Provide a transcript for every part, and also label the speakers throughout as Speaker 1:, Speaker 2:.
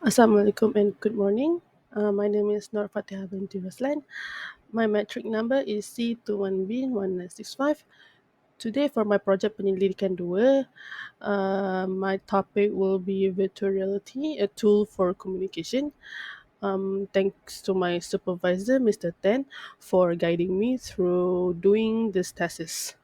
Speaker 1: Assalamualaikum and good morning. My name is Nur Fatihah binti Raslan. My metric number is C21B1965. Today for my Projek Penyelidikan II, my topic will be virtual reality, a tool for communication. Thanks to my supervisor, Mr. Ten, for guiding me through doing this thesis.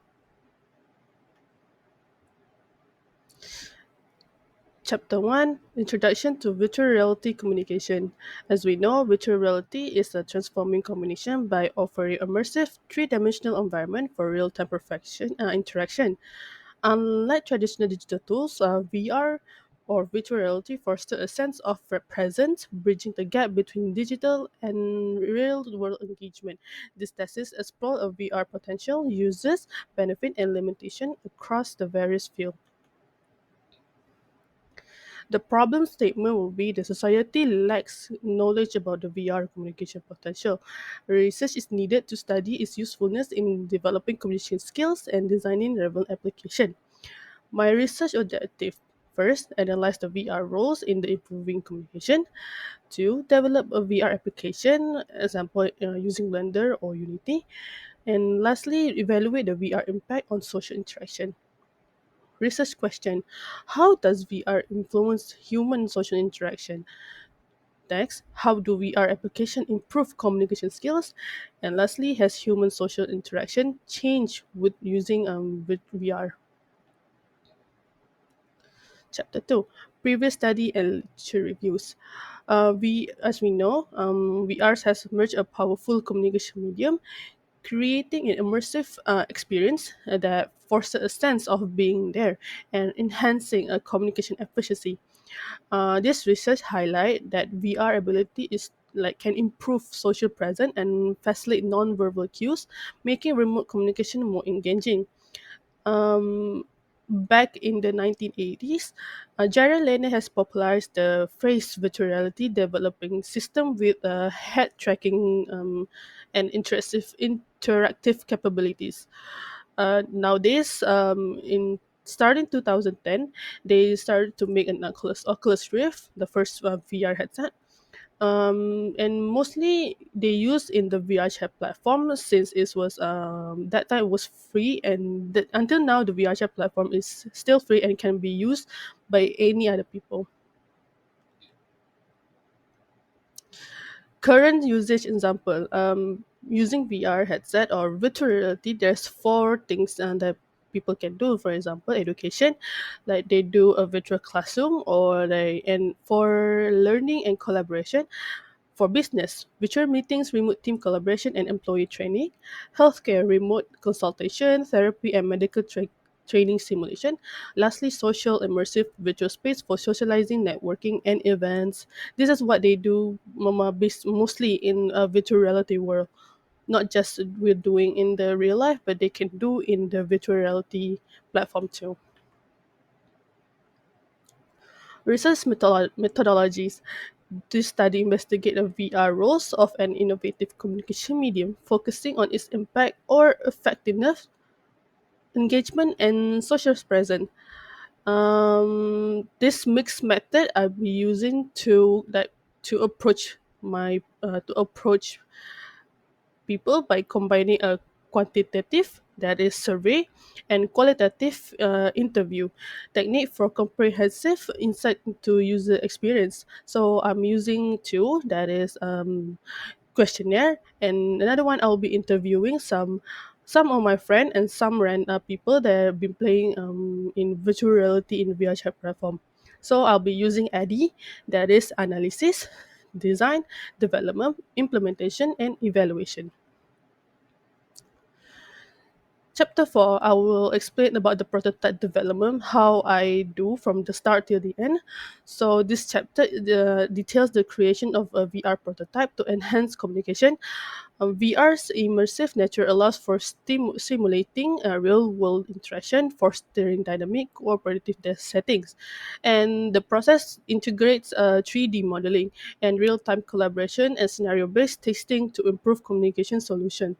Speaker 1: Chapter 1, Introduction to Virtual Reality Communication. As we know, virtual reality is a transforming communication by offering immersive three-dimensional environment for real-time perfection interaction. Unlike traditional digital tools, VR or virtual reality foster a sense of presence, bridging the gap between digital and real-world engagement. This thesis explores a VR potential, uses, benefit, and limitation across the various fields. The problem statement will be the society lacks knowledge about the VR communication potential. Research is needed to study its usefulness in developing communication skills and designing relevant application. My research objective: first, analyze the VR roles in the improving communication. Two, develop a VR application, example using Blender or Unity. And lastly, evaluate the VR impact on social interaction. Research question: how does VR influence human social interaction? Next, how do VR application improve communication skills? And lastly, has human social interaction changed with VR? Chapter 2, previous study and literature reviews. As we know, VR has emerged a powerful communication medium, creating an immersive experience that forces a sense of being there and enhancing a communication efficiency. This research highlight that VR ability is can improve social presence and facilitate non-verbal cues, making remote communication more engaging. Um, Back in the 1980s, Jared Lane has popularized the phrase virtual reality, developing system with head tracking and interactive capabilities. Nowadays, in starting 2010, they started to make an Oculus Rift, the first VR headset, and mostly they use in the VR chat platform since it was that time was free, and until now the VR chat platform is still free and can be used by any other people. Current usage example, using VR headset or virtual reality, there's four things that people can do. For example, education, like they do a virtual classroom, or they and for learning and collaboration. For business, virtual meetings, remote team collaboration, and employee training. Healthcare, remote consultation, therapy, and training simulation. Lastly, social immersive virtual space for socializing, networking, and events. This is what they do mostly in a virtual reality world. Not just we're doing in the real life, but they can do in the virtual reality platform too. Research methodologies. This study investigate the VR roles of an innovative communication medium, focusing on its impact or effectiveness, engagement, and social presence. This mixed method I'll be using to approach people by combining a quantitative, that is survey, and qualitative interview technique for comprehensive insight into user experience. So I'm using two, that is questionnaire, and another one I'll be interviewing some of my friend and some people that have been playing in virtual reality in VR chat platform. So I'll be using ADDIE, that is analysis, design, development, implementation, and evaluation. Chapter 4, I will explain about the prototype development, how I do from the start till the end. So, this chapter details the creation of a VR prototype to enhance communication. VR's immersive nature allows for simulating real world interaction, fostering dynamic cooperative settings. And the process integrates 3D modeling and real time collaboration and scenario based testing to improve communication solution.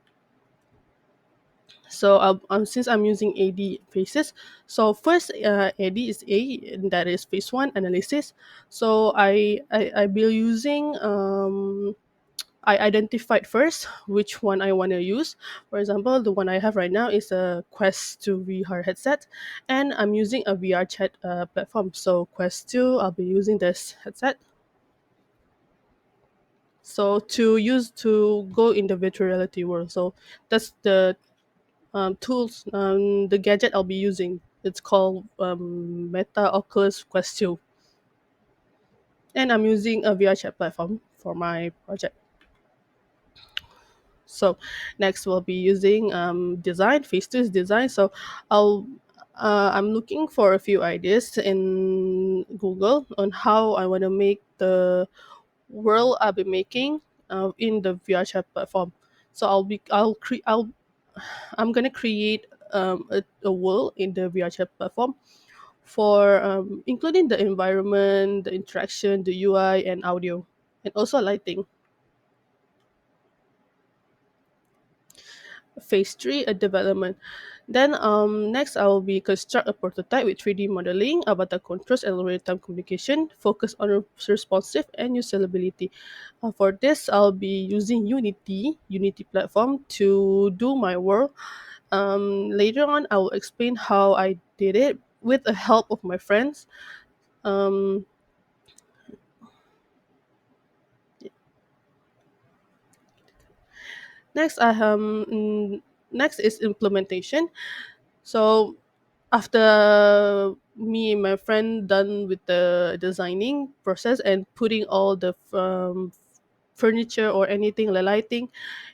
Speaker 1: So since I'm using AD phases, so first AD is A, and that is phase one analysis. So I be using I identified first which one I want to use. For example, the one I have right now is a Quest 2 VR headset, and I'm using a VR chat platform. So Quest 2, I'll be using this headset. So to use to go in the virtual reality world. So that's the tools, the gadget I'll be using. It's called Meta Oculus Quest 2, and I'm using a VR chat platform for my project. So next we'll be using design, phase two is design. So I'll I'm looking for a few ideas in Google on how I want to make the world I'll be making in the VR chat platform. So I'm gonna create a world in the VR chat platform for including the environment, the interaction, the UI, and audio, and also lighting. Phase three, a development. Then next I will be construct a prototype with 3D modeling, avatar controls, and real-time communication. Focus on responsive and usability. For this, I'll be using Unity platform to do my work. Later on, I will explain how I did it with the help of my friends. Um, next, next is implementation. So after me and my friend done with the designing process and putting all the furniture or anything like lighting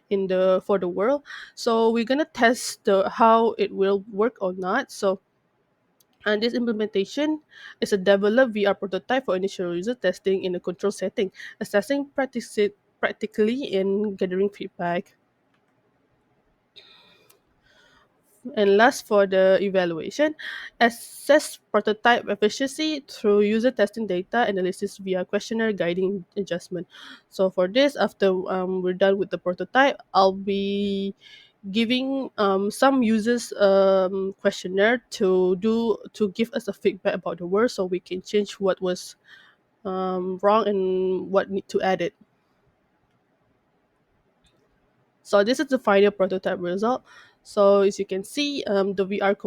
Speaker 1: in the for the world, so we're gonna test the how it will work or not. So and this implementation is a developed VR prototype for initial user testing in a control setting, assessing practically and gathering feedback. And last, for the evaluation, assess prototype efficiency through user testing data analysis via questionnaire guiding adjustment. So for this, after we're done with the prototype, I'll be giving some users questionnaire to give us a feedback about the work, so we can change what was wrong and what need to add it. So this is the final prototype result. So as you can see, the VR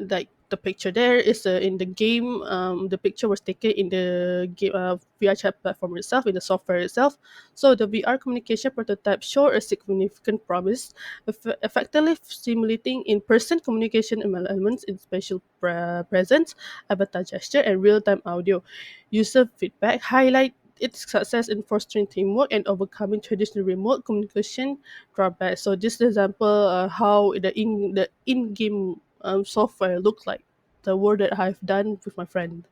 Speaker 1: like the picture there is in the game. The picture was taken in the game VR chat platform itself, in the software itself. So the VR communication prototype showed a significant promise, effectively simulating in-person communication elements in spatial presence, avatar gesture, and real-time audio. User feedback highlight its success in fostering teamwork and overcoming traditional remote communication drawbacks. So this example how the in-game software look like the work that I've done with my friend.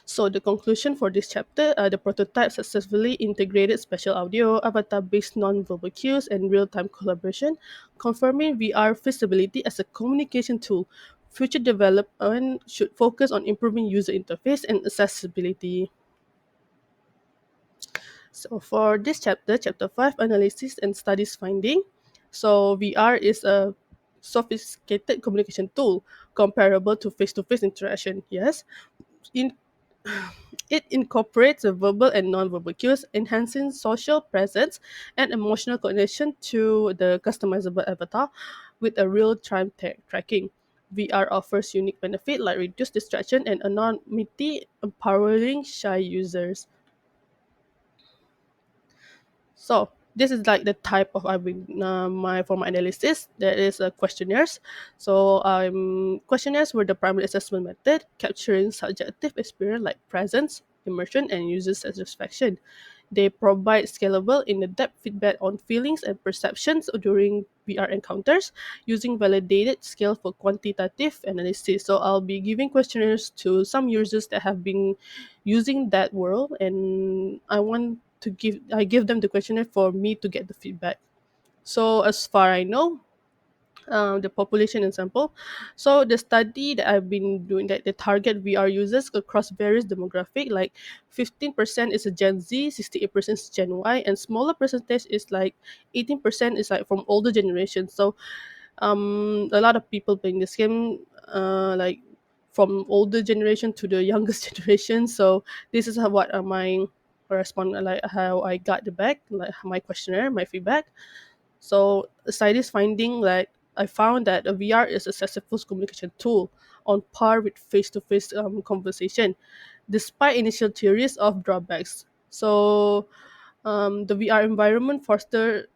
Speaker 1: So the conclusion for this chapter, the prototype successfully integrated spatial audio, avatar-based non-verbal cues, and real-time collaboration, confirming VR feasibility as a communication tool. Future development should focus on improving user interface and accessibility. So for this chapter, chapter 5, analysis and studies finding. So VR is a sophisticated communication tool comparable to face-to-face interaction. Yes, in it incorporates the verbal and non-verbal cues, enhancing social presence and emotional connection to the customizable avatar with a real-time tracking. VR offers unique benefit like reduced distraction and anonymity, empowering shy users. So this is like the type of I will my for my analysis. There is a questionnaires. So questionnaires were the primary assessment method, capturing subjective experience like presence, immersion, and user satisfaction. They provide scalable, in-depth feedback on feelings and perceptions during VR encounters using validated scale for quantitative analysis. So I'll be giving questionnaires to some users that have been using that world, and I give them the questionnaire for me to get the feedback. So as far I know, the population example. So the study that I've been doing, that the target VR users across various demographic, like 15% is a Gen Z, 68% is Gen Y, and smaller percentage is like 18% is like from older generations. So a lot of people playing this game, like from older generation to the youngest generation. So this is how, what my respond, like how I got the back, like my questionnaire, my feedback. So aside this finding, like I found that a VR is a successful communication tool on par with face-to-face conversation, despite initial theories of drawbacks. So the VR environment foster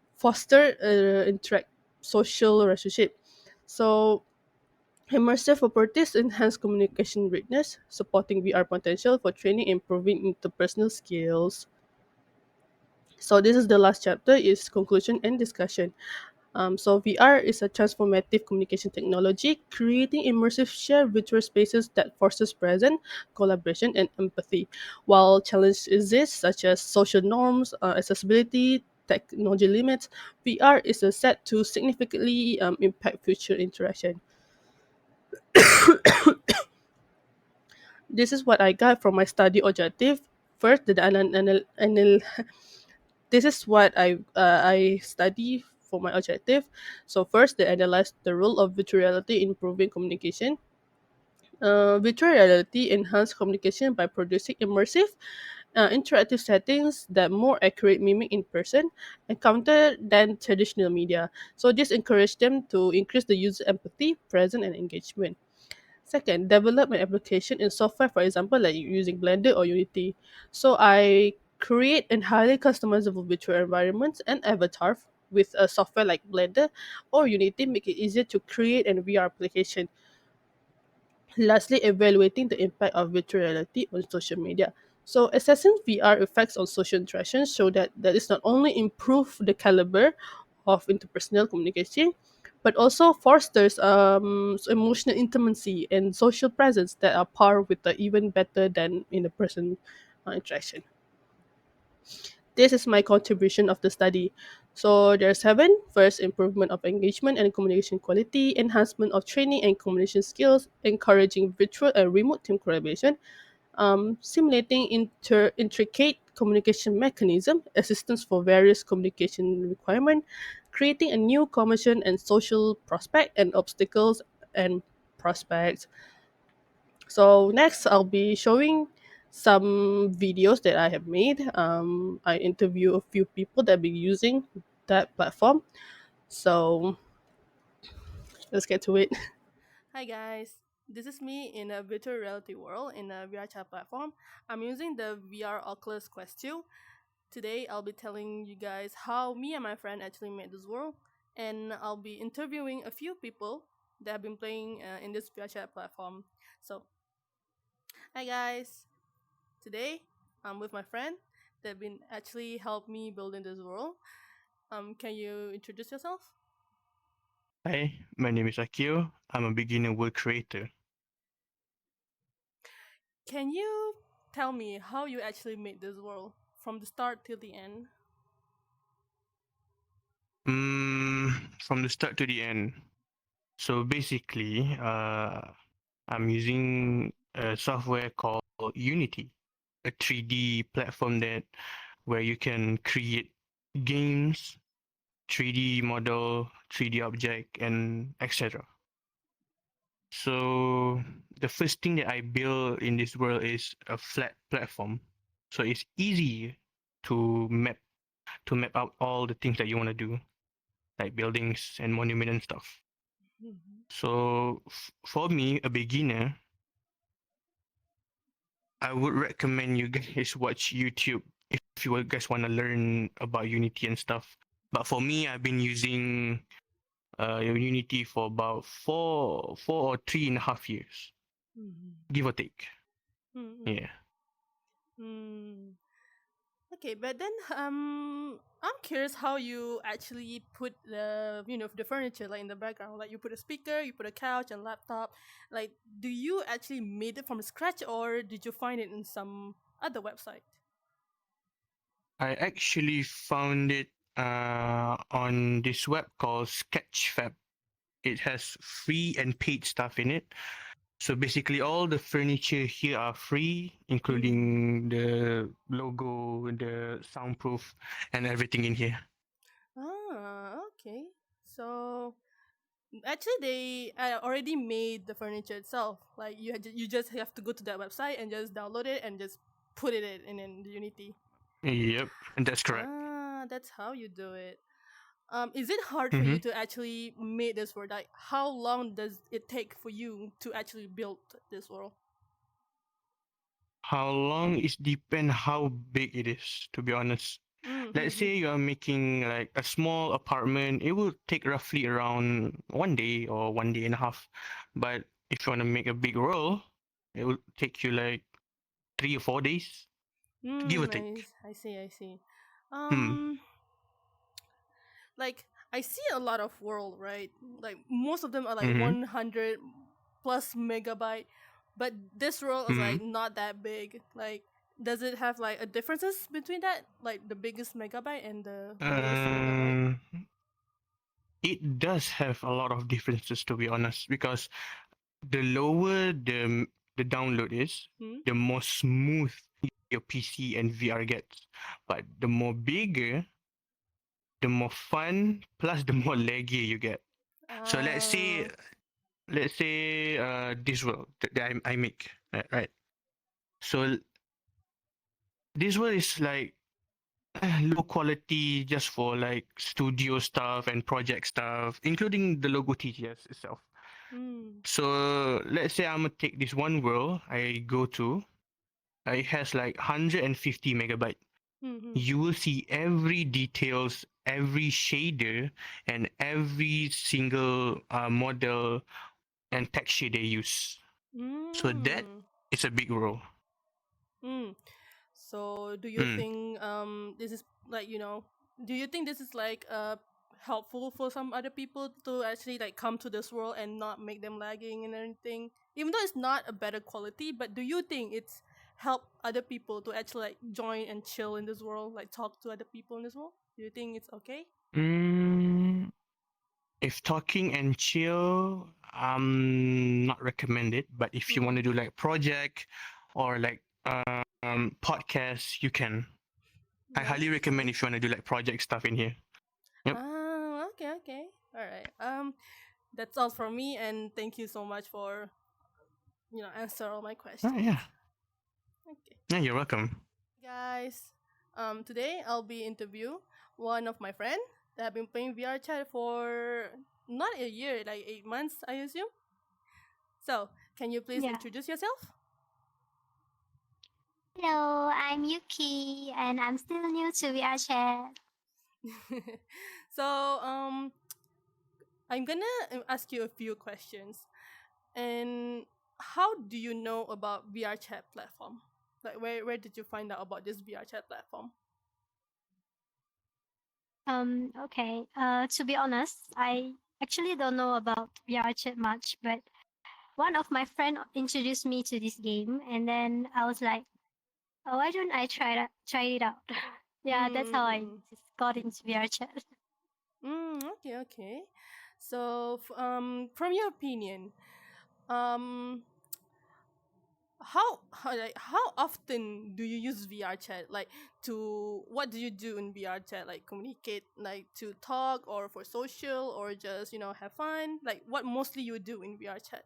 Speaker 1: interact social relationship. So immersive properties enhance communication richness, supporting VR potential for training and improving interpersonal skills. So this is the last chapter, is conclusion and discussion. So VR is a transformative communication technology, creating immersive shared virtual spaces that fosters presence, collaboration, and empathy. While challenges exist, such as social norms, accessibility, technology limits, VR is set to significantly impact future interaction. This is what I got from my study objective. First, this is what I study for my objective. So first, they analyze the role of virtual reality in improving communication. Virtual reality enhance communication by producing immersive, interactive settings that more accurate mimic in-person encounter than traditional media. So this encourage them to increase the user empathy, presence, and engagement. Second, develop an application in software, for example, like using Blender or Unity. So I create and highly customizable virtual environments and avatar with a software like Blender or Unity, make it easier to create an VR application. Lastly, evaluating the impact of virtual reality on social media. So, assessing VR effects on social interactions show that is not only improve the caliber of interpersonal communication, but also fosters emotional intimacy and social presence that are par with the even better than in the person interaction. This is my contribution of the study. So there are seven. First, improvement of engagement and communication quality, enhancement of training and communication skills, encouraging virtual and remote team collaboration, simulating intricate communication mechanism, assistance for various communication requirement, creating a new commercial and social prospect and obstacles and prospects. So next, I'll be showing some videos that I have made. I interview a few people that be using that platform. So let's get to it. Hi guys, this is me in a virtual reality world in a VR chat platform. I'm using the VR Oculus Quest 2. Today I'll be telling you guys how me and my friend actually made this world, and I'll be interviewing a few people that have been playing in this VR chat platform. So, hi guys, today I'm with my friend that been actually helped me building this world. Can you introduce yourself?
Speaker 2: Hi, my name is Akio. I'm a beginner world creator.
Speaker 1: Can you tell me how you actually made this world from the start till the end?
Speaker 2: From the start to the end. So basically, I'm using a software called Unity, a 3D platform that where you can create games, 3D model, 3D object, and etc. So the first thing that I build in this world is a flat platform. So it's easy to map out all the things that you want to do, like buildings and monument and stuff.
Speaker 1: Mhm.
Speaker 2: So for me, a beginner, I would recommend you guys watch YouTube if you guys want to learn about Unity and stuff. But for me, I've been using Unity for about four or 3.5 years,
Speaker 1: Mhm.
Speaker 2: give or take.
Speaker 1: Mhm.
Speaker 2: Yeah.
Speaker 1: Mm. Okay, but then I'm curious how you actually put the furniture like in the background. Like you put a speaker, you put a couch and laptop. Like, do you actually made it from scratch or did you find it in some other website?
Speaker 2: I actually found it on this web called Sketchfab. it has free and paid stuff in it. So basically, all the furniture here are free,
Speaker 1: Mm.
Speaker 2: including the logo, the soundproof, and everything in here.
Speaker 1: Ah, okay. So actually, they already made the furniture itself. Like you just have to go to that website and just download it and just put it in the Unity.
Speaker 2: Yep, that's correct.
Speaker 1: Ah, that's how you do it. Is it hard for you
Speaker 2: hmm
Speaker 1: to actually make this world? Like, how long does it take for you to actually build this world?
Speaker 2: How long is depend how big it is, to be honest. Let's
Speaker 1: Mm-hmm.
Speaker 2: say you are making like a small apartment, it will take roughly around 1 day or 1 day and a half. But if you want to make a big world, it will take you like 3 or 4 days, give or take.
Speaker 1: I see, I see.
Speaker 2: Hmm.
Speaker 1: Um, like I see a lot of world, right? Like most of them are like
Speaker 2: Mm-hmm.
Speaker 1: 100 plus megabyte, but this world is
Speaker 2: Mm-hmm.
Speaker 1: like not that big. Like, does it have like a differences between that, like the biggest megabyte and the lowest megabyte?
Speaker 2: Um, it does have a lot of differences, to be honest, because the lower the download is,
Speaker 1: Hmm?
Speaker 2: the more smooth your PC and VR gets. But the more bigger, the more fun, plus the more laggy you get. So
Speaker 1: Uh,
Speaker 2: let's say this world that I make, right? So this world is like low quality just for like studio stuff and project stuff, including the logo TTS itself.
Speaker 1: mm,
Speaker 2: So let's say I'm gonna take this one world I go to. It has like 150 megabyte.
Speaker 1: mm-hmm.
Speaker 2: You will see every details, every shader, and every single model and texture they use. So that
Speaker 1: Mm,
Speaker 2: is a big role.
Speaker 1: mm. So, do you
Speaker 2: Mm.
Speaker 1: think this is like do you think this is like helpful for some other people to actually like come to this world and not make them lagging and everything? Even though it's not a better quality, but do you think it's help other people to actually like join and chill in this world, like talk to other people in this world? Do you think it's okay?
Speaker 2: Mm, if talking and chill, not recommended. But if you want to
Speaker 1: Mm,
Speaker 2: do like project or like podcast, you can. I highly recommend
Speaker 1: okay.
Speaker 2: if you want to do like project stuff in here. Yep.
Speaker 1: Ah, okay, okay. All right. That's all from me, and thank you so much for answer all my
Speaker 2: Oh,
Speaker 1: questions.
Speaker 2: yeah.
Speaker 1: Okay,
Speaker 2: Yeah, you're welcome.
Speaker 1: guys. Today I'll be interview one of my friend that have been playing VR chat for not a year, like 8 months, I assume. So, can you please
Speaker 3: Yeah.
Speaker 1: introduce yourself?
Speaker 3: Hello, I'm Yuki, and I'm still new to VR chat.
Speaker 1: So, I'm gonna ask you a few questions. And how do you know about VR chat platform? Like, where did you find out about this VR chat platform?
Speaker 3: Okay. To be honest, I actually don't know about VR chat much, but one of my friend introduced me to this game, and then I was like, oh, why don't I try it out? Yeah, that's how I
Speaker 1: Mm,
Speaker 3: just got into VR chat.
Speaker 1: okay, okay. So, from your opinion, um, how often do you use VR chat? Like, to what do you do in VR chat? Like, communicate, like to talk, or for social, or just have fun? Like, what mostly you do in VR chat?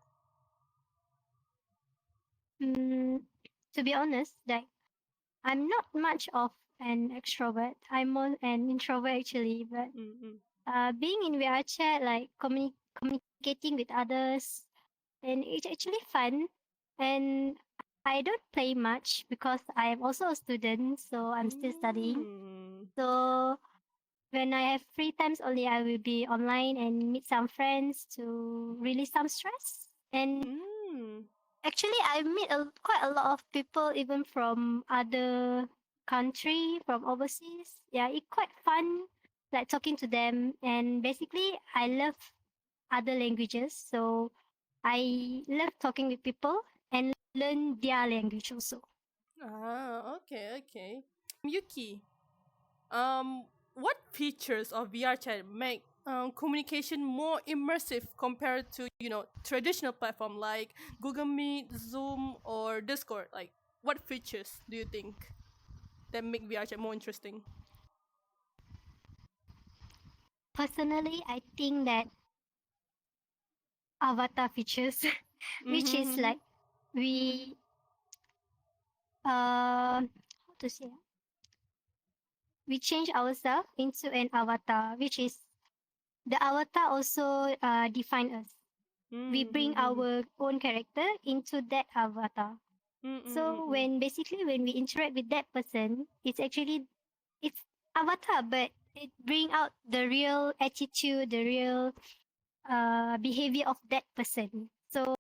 Speaker 3: Mm, to be honest, like I'm not much of an extrovert. I'm more an introvert actually, but
Speaker 1: Mm-hmm.
Speaker 3: being in VR chat, like communicating with others, and it's actually fun. And I don't play much because I am also a student, so I'm still studying.
Speaker 1: Mm.
Speaker 3: So when I have free times only, I will be online and meet some friends to release some stress. And
Speaker 1: Mm.
Speaker 3: actually, I meet quite a lot of people, even from other country, from overseas. Yeah, it's quite fun, like talking to them. And basically, I love other languages, so I love talking with people and learn their language also.
Speaker 1: Ah, okay, okay. Yuki, what features of VR chat make communication more immersive compared to traditional platform like Google Meet, Zoom, or Discord? Like, what features do you think that make VR chat more interesting?
Speaker 3: Personally, I think that avatar features, which is
Speaker 1: Mm-hmm.
Speaker 3: like we how to say, we change ourselves into an avatar, which is the avatar also define us. We bring
Speaker 1: Mm-hmm.
Speaker 3: our own character into that avatar. So
Speaker 1: Mm-hmm.
Speaker 3: when we interact with that person, it's avatar, but it bring out the real attitude, the real behavior of that person. So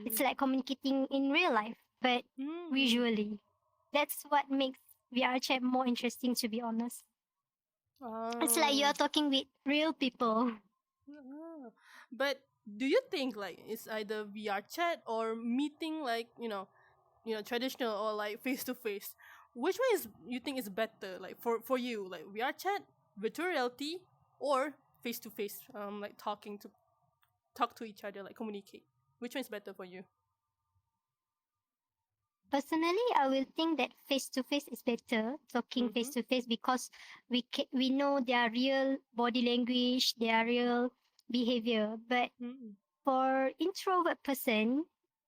Speaker 3: it's
Speaker 1: Mm-hmm.
Speaker 3: like communicating in real life, but
Speaker 1: Mm-hmm.
Speaker 3: visually. That's what makes VR chat more interesting, to be honest. It's like you are
Speaker 1: Oh.
Speaker 3: talking with real people.
Speaker 1: Ah. But do you think like it's either VR chat or meeting, like traditional or like face to face? Which one is you think is better, like for you, like VR chat, virtual reality, or face to face, like talk to each other, like communicate? Which one is better for you?
Speaker 3: Personally, I will think that face to face is better, talking face
Speaker 1: Mm-hmm.
Speaker 3: to face, because we know their real body language, their real behavior. But
Speaker 1: Mm-hmm.
Speaker 3: for introvert person,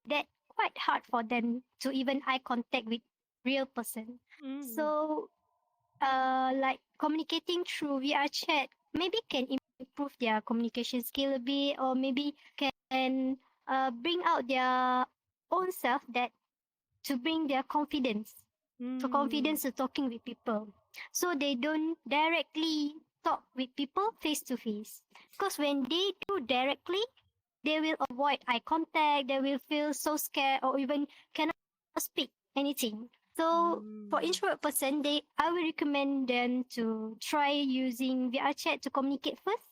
Speaker 3: that quite hard for them to even eye contact with real person.
Speaker 1: Mm-hmm.
Speaker 3: So like communicating through VR chat maybe can improve their communication skill a bit, or maybe can bring out their own self, that to bring their confidence, to
Speaker 1: Mm-hmm.
Speaker 3: confidence to talking with people, so they don't directly talk with people face to face. Because when they do directly, they will avoid eye contact, they will feel so scared, or even cannot speak anything. So for
Speaker 1: Mm-hmm.
Speaker 3: introvert person, I will recommend them to try using VR chat to communicate first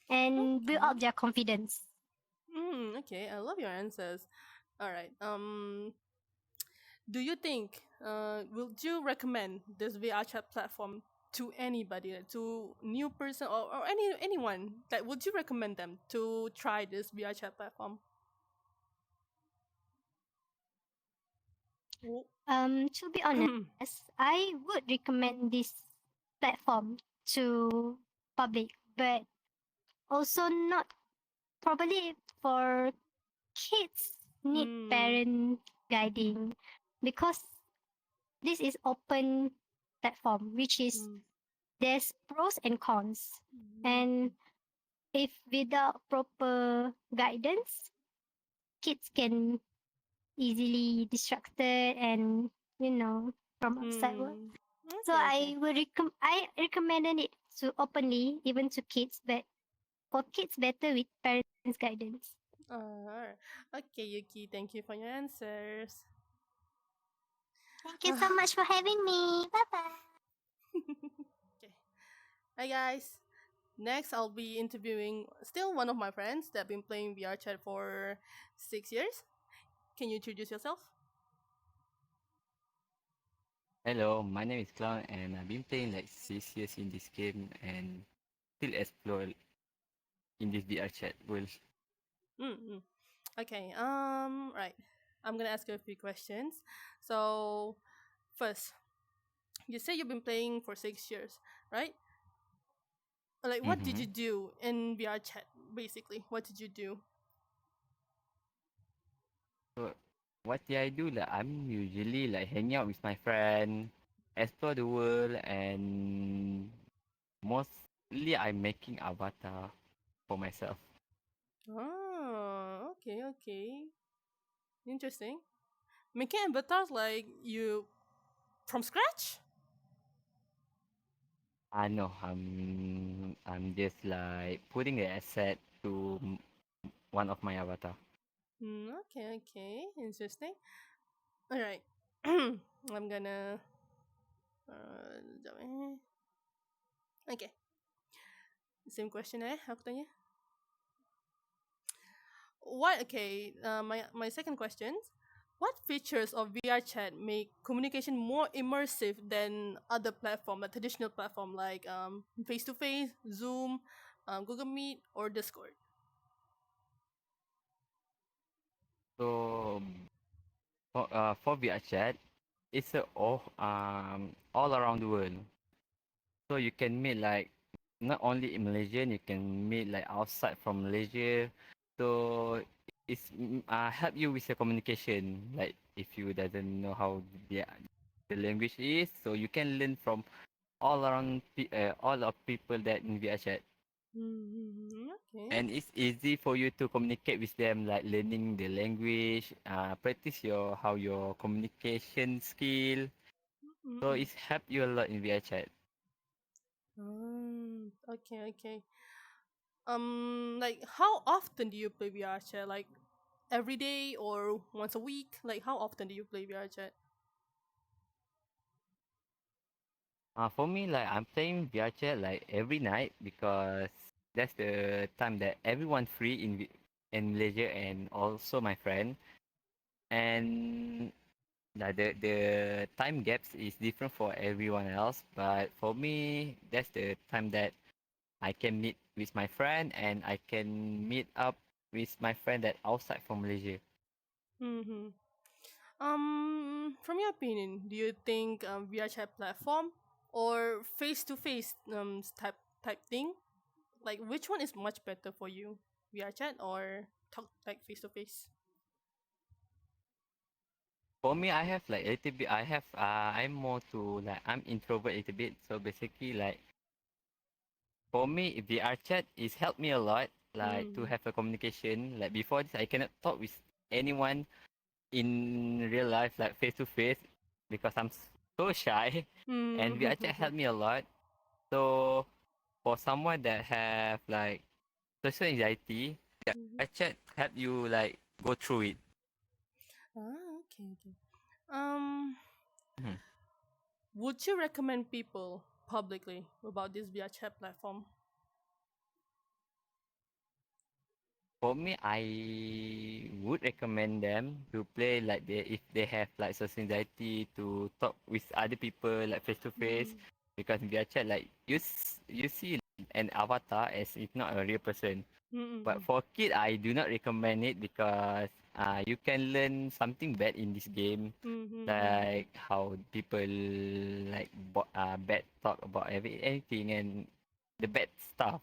Speaker 3: and build
Speaker 1: Okay.
Speaker 3: up their confidence.
Speaker 1: Okay, I love your answers. All right. Do you think would you recommend this VR chat platform to anybody, like to new person, or anyone, that would you recommend them to try this VR chat platform? Oh.
Speaker 3: To be honest, I would recommend this platform to public, but also not, probably for kids need
Speaker 1: Mm,
Speaker 3: parent guiding, because this is open platform, which is
Speaker 1: mm,
Speaker 3: there's pros and cons.
Speaker 1: mm,
Speaker 3: And if without proper guidance, kids can easily distracted and from outside world.
Speaker 1: mm.
Speaker 3: So
Speaker 1: Okay, okay.
Speaker 3: I recommended it to openly, even to kids, but for kids better with parents guidance.
Speaker 1: Alright. Okay, Yuki, thank you for your answers.
Speaker 3: Thank you so much for having me. Bye bye.
Speaker 1: Okay. Hi guys. Next, I'll be interviewing still one of my friends that been playing VR chat for 6 years. Can you introduce yourself?
Speaker 4: Hello, my name is Clown and I've been playing like 6 years in this game and still explore in this VR chat world.
Speaker 1: Mm-hmm. Okay. Right. I'm gonna ask you a few questions. So, first, you say you've been playing for 6 years, right? Like, what did
Speaker 4: Mm-hmm.
Speaker 1: you do in VR chat? Basically, what did you do?
Speaker 4: So what do I do? Like I'm usually like hanging out with my friend, explore the world and mostly I'm making avatar for myself.
Speaker 1: Oh, okay, okay. Interesting. Making avatars like you from scratch?
Speaker 4: I know I'm just like putting the asset to one of my avatar.
Speaker 1: Okay, okay. Interesting. All right. I'm gonna. Sekejap eh. Okay. Same question aku tanya. What? Okay. My second question. What features of VR chat make communication more immersive than other platform, like traditional platform like face to face, Zoom, Google Meet, or Discord?
Speaker 4: So for VR chat, it's all around the world. So you can meet like not only in Malaysia, you can meet like outside from Malaysia. So it's help you with your communication. Like if you doesn't know how the language is, so you can learn from all of people that in VR chat.
Speaker 1: Okay.
Speaker 4: And it's easy for you to communicate with them, like learning the language, practice your communication skill. So
Speaker 1: Mm-mm.
Speaker 4: it's help you a lot in VR chat.
Speaker 1: Okay, okay. Like how often do you play VR chat? Like every day or once a week? Like how often do you play VR chat?
Speaker 4: For me, like I'm playing VR chat like every night because that's the time that everyone free in Malaysia and also my friend. And like the time gaps is different for everyone else, but for me, that's the time that I can meet with my friend and I can meet up with my friend that outside from Malaysia.
Speaker 1: Mm-hmm. From your opinion, do you think VR chat platform or face to face type thing? Like which one is much better for you? VR chat or talk like face to face?
Speaker 4: For me, I have like a little bit. I'm more to like I'm introvert a little bit. So basically, like for me, VR chat is helped me a lot. Like to
Speaker 1: Mm-hmm.
Speaker 4: have a communication. Like before this, I cannot talk with anyone in real life, like face to face, because I'm so shy. And VR chat
Speaker 1: Mm-hmm.
Speaker 4: helped me a lot. So for someone that have like social anxiety, VR chat help you like go through it.
Speaker 1: Okay, okay. Um,
Speaker 4: Mhm.
Speaker 1: would you recommend people publicly about this VR chat platform?
Speaker 4: For me, I would recommend them to play like if they have like social anxiety to talk with other people like face to face,
Speaker 1: Mm-hmm.
Speaker 4: because in VR chat like you see an avatar as if not a real person. But
Speaker 1: Mm-hmm.
Speaker 4: for kid, I do not recommend it because you can learn something bad in this game,
Speaker 1: Mm-hmm.
Speaker 4: like how people like bad talk about anything and the bad stuff,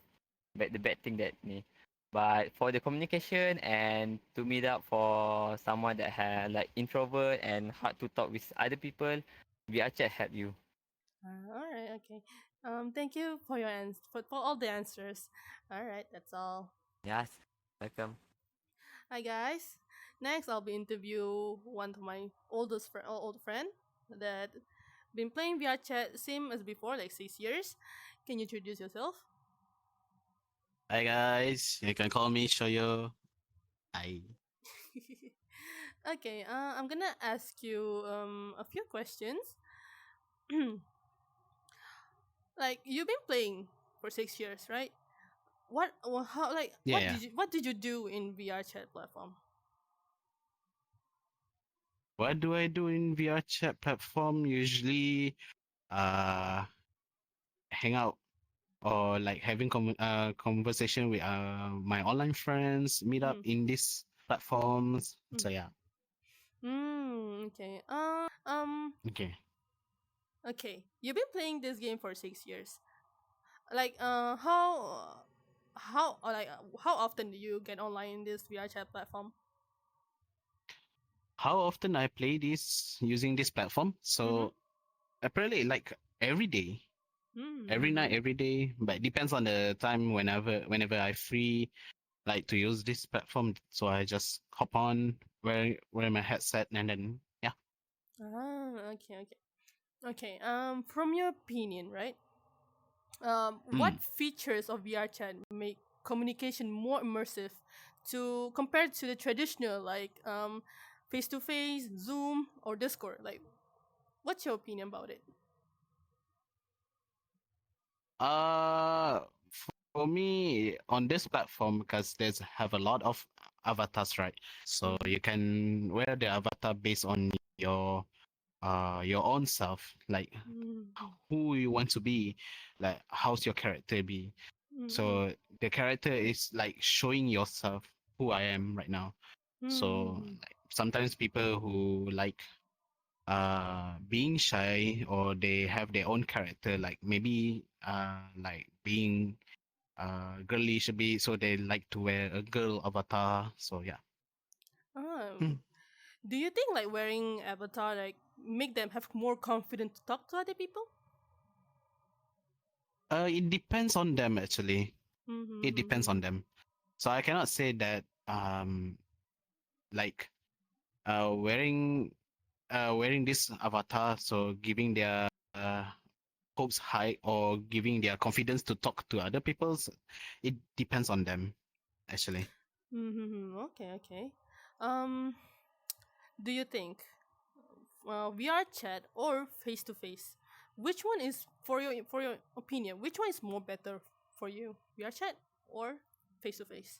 Speaker 4: the bad thing that me. But for the communication and to meet up for someone that had like introvert and hard to talk with other people, VR chat help you.
Speaker 1: All right, okay. Thank you for your for all the answers. All right, that's all.
Speaker 4: Yes, welcome.
Speaker 1: Hi guys. Next, I'll be interview one of my old friend that been playing VR chat same as before, like 6 years. Can you introduce yourself?
Speaker 5: Hi guys, you can call me Shoyo. Hi.
Speaker 1: Okay, I'm gonna ask you a few questions. Like you've been playing for 6 years, right? How like
Speaker 5: Yeah, yeah.
Speaker 1: what did you do in VR chat platform?
Speaker 5: What do I do in VR chat platform? Usually, uh, hang out or like having conversation with my online friends, meet up
Speaker 1: Mm-hmm.
Speaker 5: in these platforms. So
Speaker 1: Mm-hmm.
Speaker 5: yeah,
Speaker 1: Okay.
Speaker 5: okay.
Speaker 1: Okay. You've been playing this game for 6 years. Like how often do you get online in this VR chat platform?
Speaker 5: How often I play this using this platform?
Speaker 1: Mm-hmm.
Speaker 5: So apparently, like every day, every night,
Speaker 1: Mm-hmm.
Speaker 5: every day, but it depends on the time. Whenever I free, like to use this platform. So I just hop on, wear my headset, and then yeah.
Speaker 1: Okay, okay. Okay. From your opinion, right?
Speaker 5: Mm.
Speaker 1: What features of VR chat make communication more immersive to compared to the traditional like face to face, Zoom, or Discord? Like, what's your opinion about it?
Speaker 5: Uh, for me on this platform, because there's have a lot of avatars, right? So
Speaker 1: Mm-hmm.
Speaker 5: you can wear the avatar based on your own self, like
Speaker 1: Mm-hmm.
Speaker 5: who you want to be, like how's your character be.
Speaker 1: Mm-hmm.
Speaker 5: So the character is like showing yourself who I am right now. So
Speaker 1: Mm-hmm.
Speaker 5: like, sometimes people who like being shy or they have their own character, like maybe like being girlish a bit, so they like to wear a girl avatar. So yeah.
Speaker 1: Um, do you think like wearing avatar like make them have more confidence to talk to other people?
Speaker 5: It depends on them actually. It depends
Speaker 1: Mm-hmm.
Speaker 5: on them. So I cannot say that like wearing wearing this avatar, so giving their hopes high or giving their confidence to talk to other people's. It depends on them actually.
Speaker 1: Mm-hmm. Okay, okay. Um, do you think VR chat or face to face? Which one is for your opinion? Which one is more better for you, VR chat or face to face?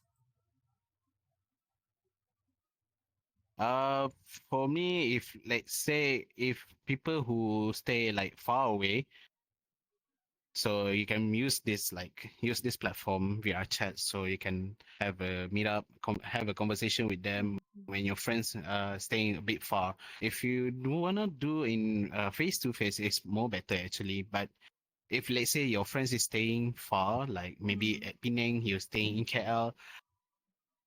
Speaker 5: Uh, for me, if let's say if people who stay like far away, so you can use this platform via chat, so you can have a meetup, have a conversation with them when your friends staying a bit far. If you do wanna do in face to face, it's more better actually. But if let's say your friends is staying far, like maybe
Speaker 1: Mm-hmm.
Speaker 5: at Penang, you're staying in KL,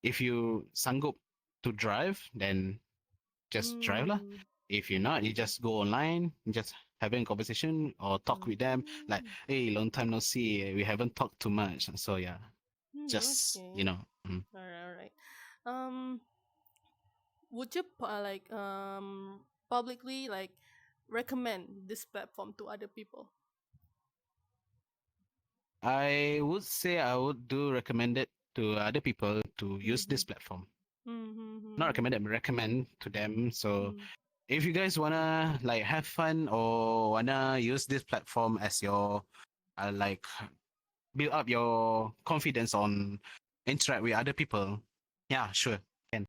Speaker 5: if you sanggup to drive, then just drive lah.
Speaker 1: Mm-hmm.
Speaker 5: If you're not, you just go online, just having a conversation or talk with them. Like, hey, long time no see. We haven't talked too much. So yeah, just
Speaker 1: Okay.
Speaker 5: mm.
Speaker 1: All right. Um, would you publicly like recommend this platform to other people?
Speaker 5: I would say I would do recommend it to other people to use
Speaker 1: Mm-hmm.
Speaker 5: this platform. Not
Speaker 1: Mm-hmm.
Speaker 5: recommend them, recommend to them. So
Speaker 1: Mm-hmm.
Speaker 5: if you guys wanna like have fun or wanna use this platform as your like build up your confidence on interact with other people, yeah, sure, can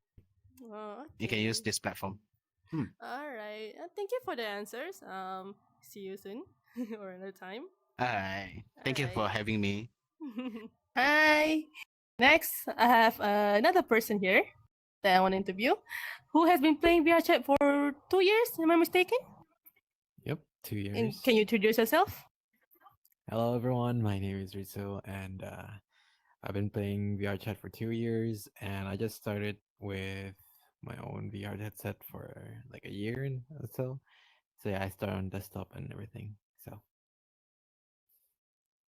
Speaker 1: Oh,
Speaker 5: you can use
Speaker 1: okay.
Speaker 5: this platform. Hmm.
Speaker 1: All right. Thank you for the answers. See you soon or another time.
Speaker 5: All right.
Speaker 1: All
Speaker 5: Thank you for
Speaker 1: right.
Speaker 5: having me.
Speaker 1: Hi. Next, I have another person here that I want to interview, who has been playing VR chat for 2 years. Am I mistaken?
Speaker 6: Yep, 2
Speaker 1: And
Speaker 6: years.
Speaker 1: can you introduce yourself?
Speaker 6: Hello, everyone. My name is Rizzo, and I've been playing VR chat for 2 years, and I just started with my own VR headset for like a year or so. So yeah, I started on desktop and everything. So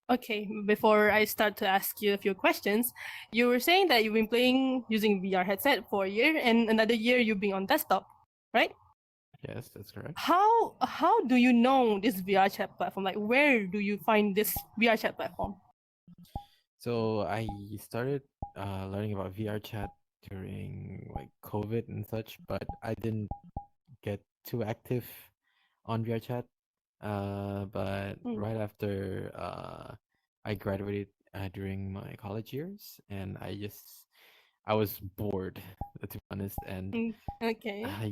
Speaker 1: Okay, before I start to ask you a few questions, you were saying that you've been playing using VR headset for a year and another year you've been on desktop, right?
Speaker 6: yes, that's correct.
Speaker 1: How do you know this VR chat platform? Like where do you find this VR chat platform?
Speaker 6: So I started learning about VR chat during like COVID and such, but I didn't get too active on VR chat. But
Speaker 1: Mm.
Speaker 6: right after I graduated during my college years, and I was bored to be honest, and
Speaker 1: Mm, okay.
Speaker 6: I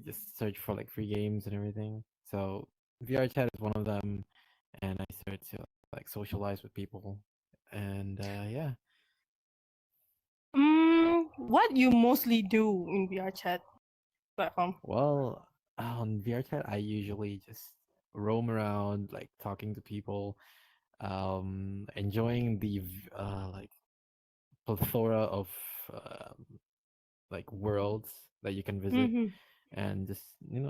Speaker 6: just searched for like free games and everything. So VR chat is one of them, and I started to like socialize with people, and yeah.
Speaker 1: What you mostly do in VR chat platform?
Speaker 6: Well, on VR chat, I usually just roam around, like talking to people, enjoying the like plethora of um, like worlds that you can visit,
Speaker 1: Mm-hmm.
Speaker 6: and just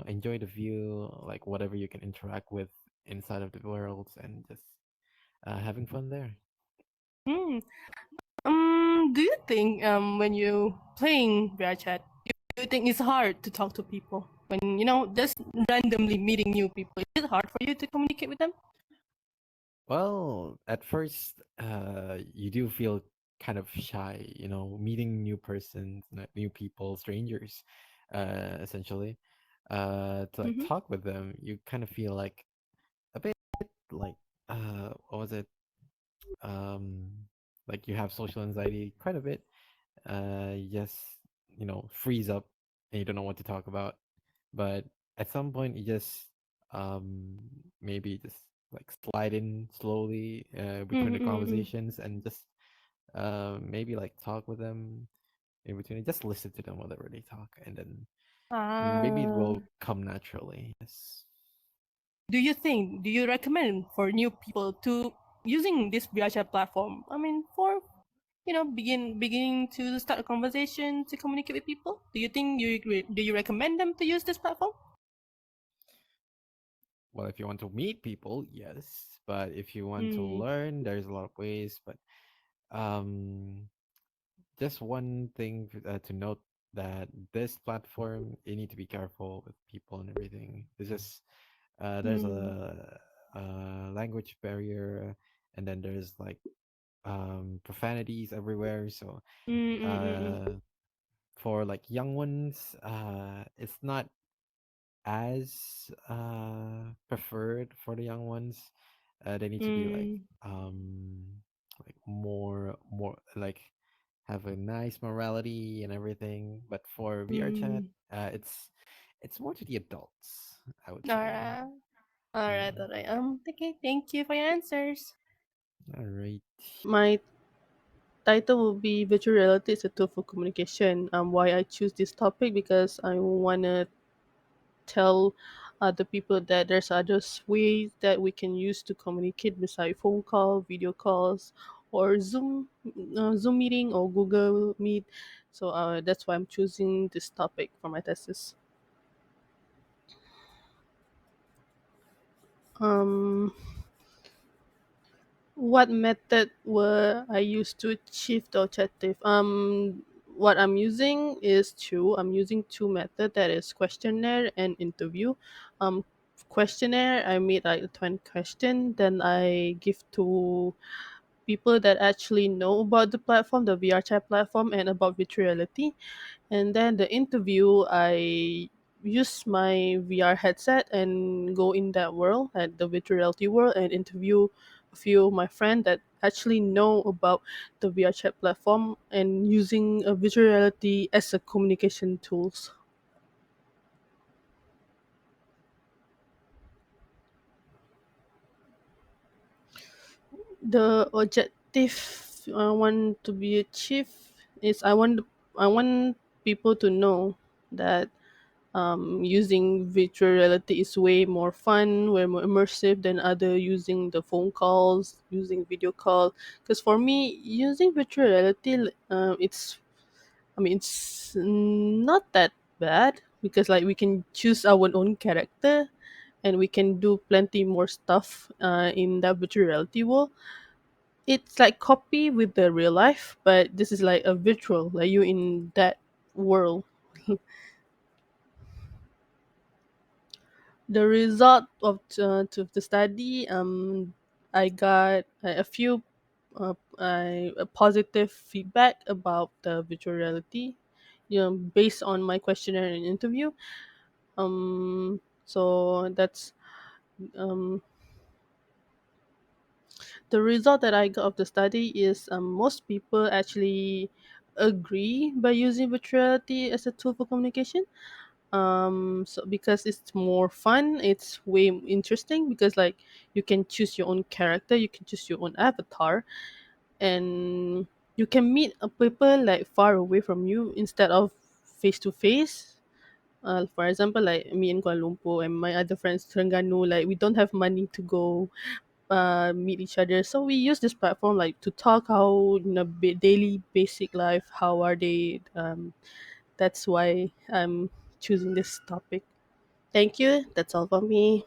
Speaker 6: enjoy the view, like whatever you can interact with inside of the worlds, and just having fun there.
Speaker 1: Mm. Do you think when you playing VR chat, do you think it's hard to talk to people when just randomly meeting new people? Is it hard for you to communicate with them?
Speaker 6: Well, at first, you do feel kind of shy, meeting new persons, new people, strangers, essentially. To like
Speaker 1: Mm-hmm.
Speaker 6: talk with them, you kind of feel like a bit like, what was it? Um, like you have social anxiety quite a bit. You just, freeze up and you don't know what to talk about. But at some point, you just um maybe just like slide in slowly between the
Speaker 1: Mm-hmm.
Speaker 6: conversations and just maybe like talk with them in between. Just listen to them whenever they talk, and then maybe it
Speaker 1: Ah.
Speaker 6: will come naturally. Yes.
Speaker 1: Do you recommend for new people to using this VRChat platform? I mean, for beginning to start a conversation to communicate with people. Do you think do you recommend them to use this platform?
Speaker 6: Well, if you want to meet people, yes. But if you want to
Speaker 1: Mm,
Speaker 6: learn, there's a lot of ways. But um, just one thing to note, that this platform, you need to be careful with people and everything. This is there's
Speaker 1: mm,
Speaker 6: a language barrier, and then there's like profanities everywhere. So
Speaker 1: mm, mm, mm,
Speaker 6: uh, for like young ones, it's not as preferred for the young ones. They need to be
Speaker 1: mm,
Speaker 6: like more like have a nice morality and everything. But for VR chat,
Speaker 1: mm.
Speaker 6: it's more to the adults, I would say.
Speaker 1: Alright, alright,
Speaker 6: Mm.
Speaker 1: alright. Okay, thank you for your answers.
Speaker 6: All right.
Speaker 1: My title will be virtual reality is a tool for communication. Why I choose this topic because I wanna tell other people that there's other ways that we can use to communicate besides phone call, video calls, or Zoom meeting or Google Meet. So that's why I'm choosing this topic for my thesis. Um, what method were I used to achieve the objective? What I'm using is two. I'm using two method, that is questionnaire and interview. Um, questionnaire, I made like 20 question, then I give to people that actually know about the platform, the VR chat platform, and about virtual reality. And then the interview, I use my VR headset and go in that world, at the virtual reality world, and interview a few of my friends that actually know about the VR chat platform and using a virtual reality as a communication tools. The objective I want to be achieved is I want people to know that using virtual reality is way more fun, way more immersive than other using the phone calls, using video call. Because for me, using virtual reality, it's not that bad because like we can choose our own character and we can do plenty more stuff in that virtual reality world. It's like copy with the real life, but this is like a virtual, like you in that world. The result of to the study, I got a few a positive feedback about the virtual reality, based on my questionnaire and interview. So that's um the result that I got of the study is, most people actually agree by using virtual reality as a tool for communication. So because it's more fun, it's way interesting because like you can choose your own character, you can choose your own avatar, and you can meet a people like far away from you instead of face to face. For example, like me in Kuala Lumpur and my other friends Terengganu, like we don't have money to go meet each other, so we use this platform like to talk how daily basic life, how are they. That's why I'm choosing this topic. Thank you. That's all for me.